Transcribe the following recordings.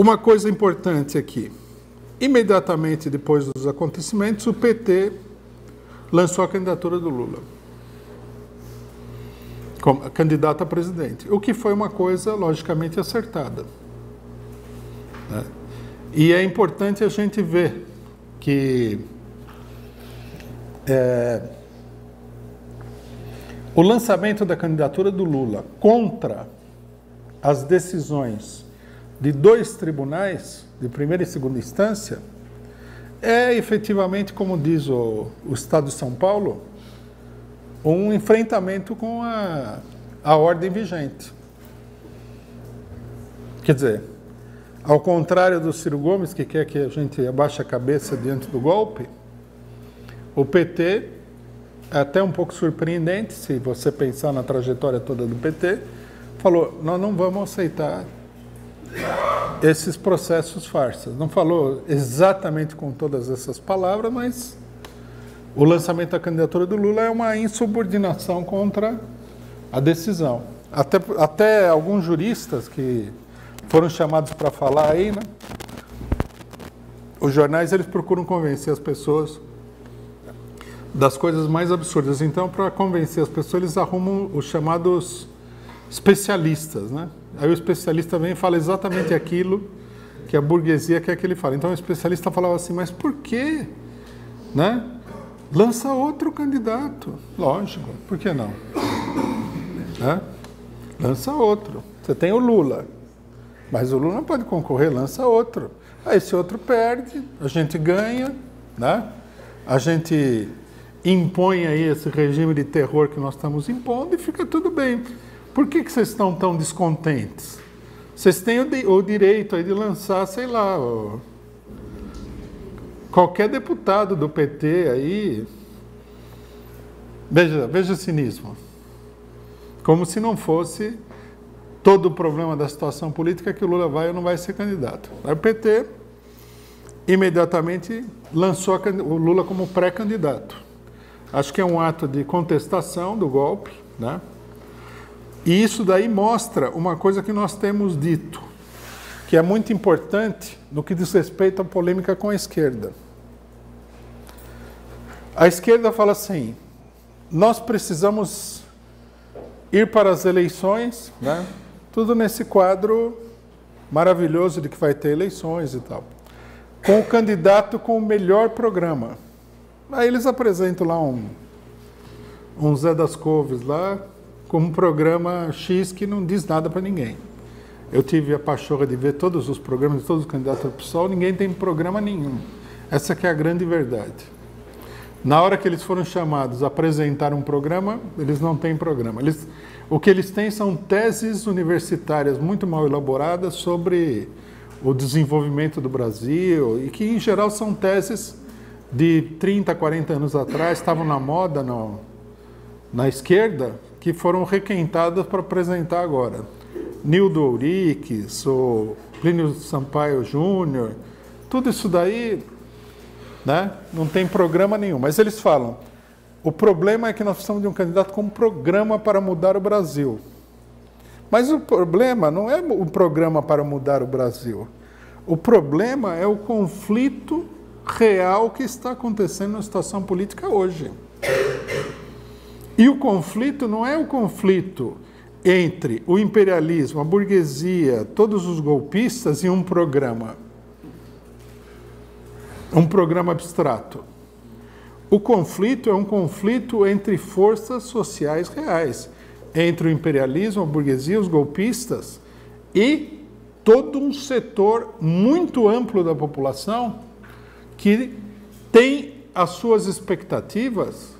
Uma coisa importante aqui. Imediatamente depois dos acontecimentos, o PT lançou a candidatura do Lula como candidato a presidente, o que foi uma coisa logicamente acertada, né? E é importante a gente ver que o lançamento da candidatura do Lula contra as decisões de 2 tribunais, de primeira e segunda instância, é efetivamente, como diz o Estado de São Paulo, um enfrentamento com a ordem vigente. Quer dizer, ao contrário do Ciro Gomes, que quer que a gente abaixe a cabeça diante do golpe, o PT, é até um pouco surpreendente, se você pensar na trajetória toda do PT, falou, nós não vamos aceitar esses processos farsas. Não falou exatamente com todas essas palavras, mas o lançamento da candidatura do Lula é uma insubordinação contra a decisão. Até alguns juristas que foram chamados para falar aí, né? Os jornais, eles procuram convencer as pessoas das coisas mais absurdas. Então, para convencer as pessoas, eles arrumam os chamados especialistas, né? Aí o especialista vem e fala exatamente aquilo que a burguesia quer que ele fale. Então o especialista falava assim, mas por quê? Né? Lança outro candidato. Lógico, por que não? Né? Lança outro. Você tem o Lula, mas o Lula não pode concorrer, lança outro. Aí esse outro perde, a gente ganha, né? A gente impõe aí esse regime de terror que nós estamos impondo e fica tudo bem. Por que vocês estão tão descontentes? Vocês têm o direito aí de lançar, sei lá, qualquer deputado do PT aí. Veja o cinismo. Como se não fosse todo o problema da situação política que o Lula vai ou não vai ser candidato. Aí o PT imediatamente lançou o Lula como pré-candidato. Acho que é um ato de contestação do golpe, né? E isso daí mostra uma coisa que nós temos dito, que é muito importante no que diz respeito à polêmica com a esquerda. A esquerda fala assim, nós precisamos ir para as eleições, né? Tudo nesse quadro maravilhoso de que vai ter eleições e tal, com o candidato com o melhor programa. Aí eles apresentam lá um Zé das Couves lá, com um programa X que não diz nada para ninguém. Eu tive a pachorra de ver todos os programas de todos os candidatos ao PSOL, ninguém tem programa nenhum. Essa que é a grande verdade. Na hora que eles foram chamados a apresentar um programa, eles não têm programa. O que eles têm são teses universitárias muito mal elaboradas sobre o desenvolvimento do Brasil, e que, em geral, são teses de 30, 40 anos atrás, estavam na moda na esquerda, que foram requentadas para apresentar agora. Nildo Ouriques, o Plínio Sampaio Júnior, tudo isso daí, né, não tem programa nenhum. Mas eles falam, o problema é que nós precisamos de um candidato com um programa para mudar o Brasil. Mas o problema não é o programa para mudar o Brasil. O problema é o conflito real que está acontecendo na situação política hoje. E o conflito não é o conflito entre o imperialismo, a burguesia, todos os golpistas e um programa abstrato. O conflito é um conflito entre forças sociais reais, entre o imperialismo, a burguesia, os golpistas e todo um setor muito amplo da população que tem as suas expectativas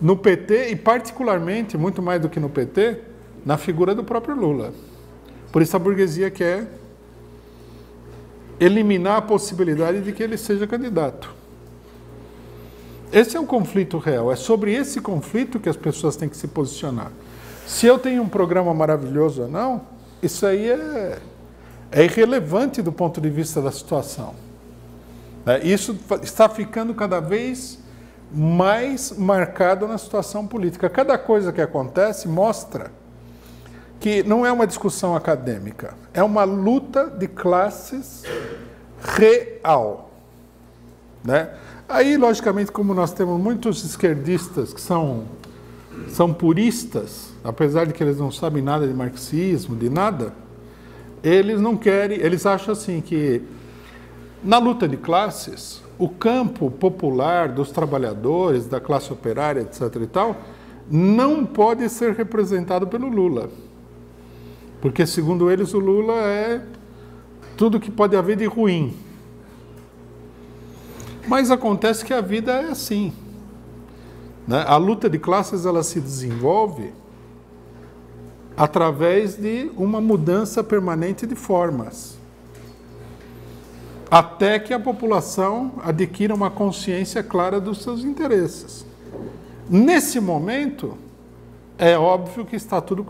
no PT e, particularmente, muito mais do que no PT, na figura do próprio Lula. Por isso a burguesia quer eliminar a possibilidade de que ele seja candidato. Esse é um conflito real. É sobre esse conflito que as pessoas têm que se posicionar. Se eu tenho um programa maravilhoso ou não, isso aí é irrelevante do ponto de vista da situação. Isso está ficando cada vez mais marcado na situação política. Cada coisa que acontece mostra que não é uma discussão acadêmica, é uma luta de classes real, né? Aí, logicamente, como nós temos muitos esquerdistas que são puristas, apesar de que eles não sabem nada de marxismo, de nada, eles não querem, eles acham assim que na luta de classes, o campo popular dos trabalhadores, da classe operária, etc. e tal, não pode ser representado pelo Lula. Porque, segundo eles, o Lula é tudo que pode haver de ruim. Mas acontece que a vida é assim, né? A luta de classes ela se desenvolve através de uma mudança permanente de formas, até que a população adquira uma consciência clara dos seus interesses. Nesse momento, é óbvio que está tudo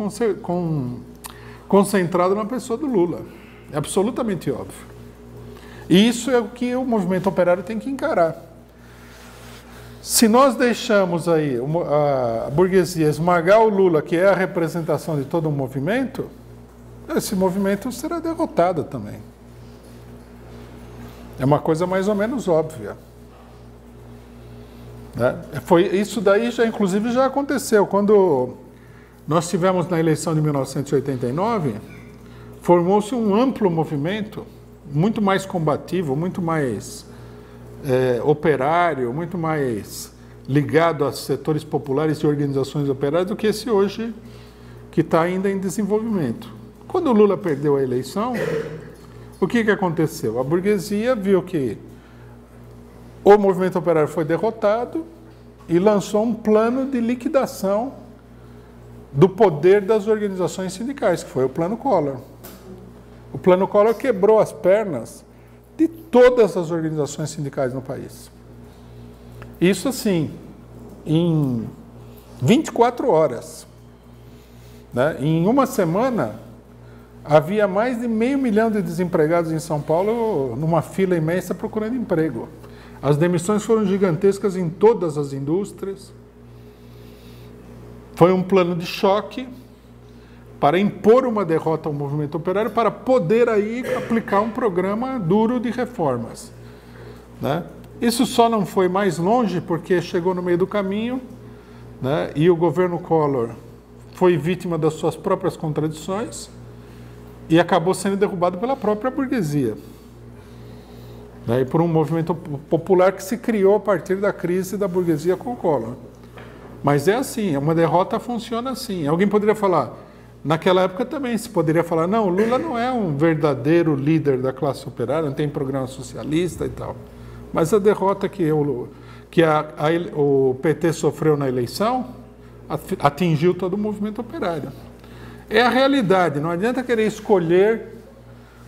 concentrado na pessoa do Lula. É absolutamente óbvio. E isso é o que o movimento operário tem que encarar. Se nós deixamos aí a burguesia esmagar o Lula, que é a representação de todo um movimento, esse movimento será derrotado também. É uma coisa mais ou menos óbvia. Né? Isso daí, inclusive, já aconteceu. Quando nós tivemos na eleição de 1989, formou-se um amplo movimento, muito mais combativo, muito mais operário, muito mais ligado a setores populares e organizações operárias do que esse hoje, que está ainda em desenvolvimento. Quando o Lula perdeu a eleição, o que aconteceu? A burguesia viu que o movimento operário foi derrotado e lançou um plano de liquidação do poder das organizações sindicais, que foi o Plano Collor. O Plano Collor quebrou as pernas de todas as organizações sindicais no país. Isso, assim, em 24 horas. Né? Em uma semana, havia mais de 500 mil de desempregados em São Paulo numa fila imensa procurando emprego. As demissões foram gigantescas em todas as indústrias. Foi um plano de choque para impor uma derrota ao movimento operário, para poder aí aplicar um programa duro de reformas. Né? Isso só não foi mais longe porque chegou no meio do caminho, né? E o governo Collor foi vítima das suas próprias contradições e acabou sendo derrubado pela própria burguesia. Né? E por um movimento popular que se criou a partir da crise da burguesia com o Collor. Mas é assim, uma derrota funciona assim. Alguém poderia falar, naquela época também se poderia falar, não, o Lula não é um verdadeiro líder da classe operária, não tem programa socialista e tal. Mas a derrota que o PT sofreu na eleição atingiu todo o movimento operário. É a realidade, não adianta querer escolher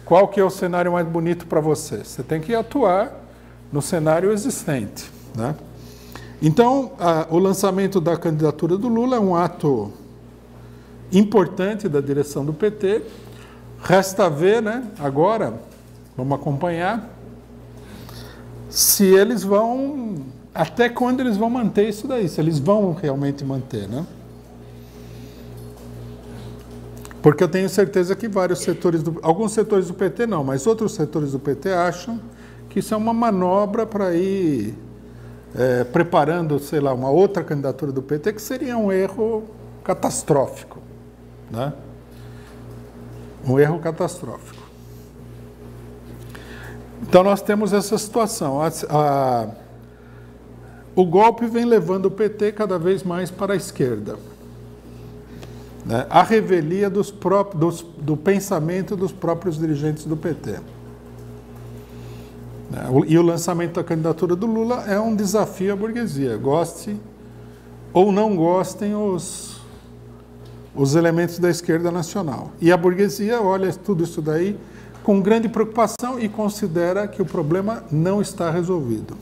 qual que é o cenário mais bonito para você. Você tem que atuar no cenário existente. Né? Então, o lançamento da candidatura do Lula é um ato importante da direção do PT. Resta ver, né, agora, vamos acompanhar, se eles vão, até quando eles vão manter isso daí, se eles vão realmente manter, né? Porque eu tenho certeza que vários setores, alguns setores do PT não, mas outros setores do PT acham que isso é uma manobra para ir preparando, sei lá, uma outra candidatura do PT, que seria um erro catastrófico, né? Um erro catastrófico. Então nós temos essa situação. O golpe vem levando o PT cada vez mais para a esquerda. Né? A revelia do pensamento dos próprios dirigentes do PT. E o lançamento da candidatura do Lula é um desafio à burguesia. Goste ou não gostem os elementos da esquerda nacional. E a burguesia olha tudo isso daí com grande preocupação e considera que o problema não está resolvido.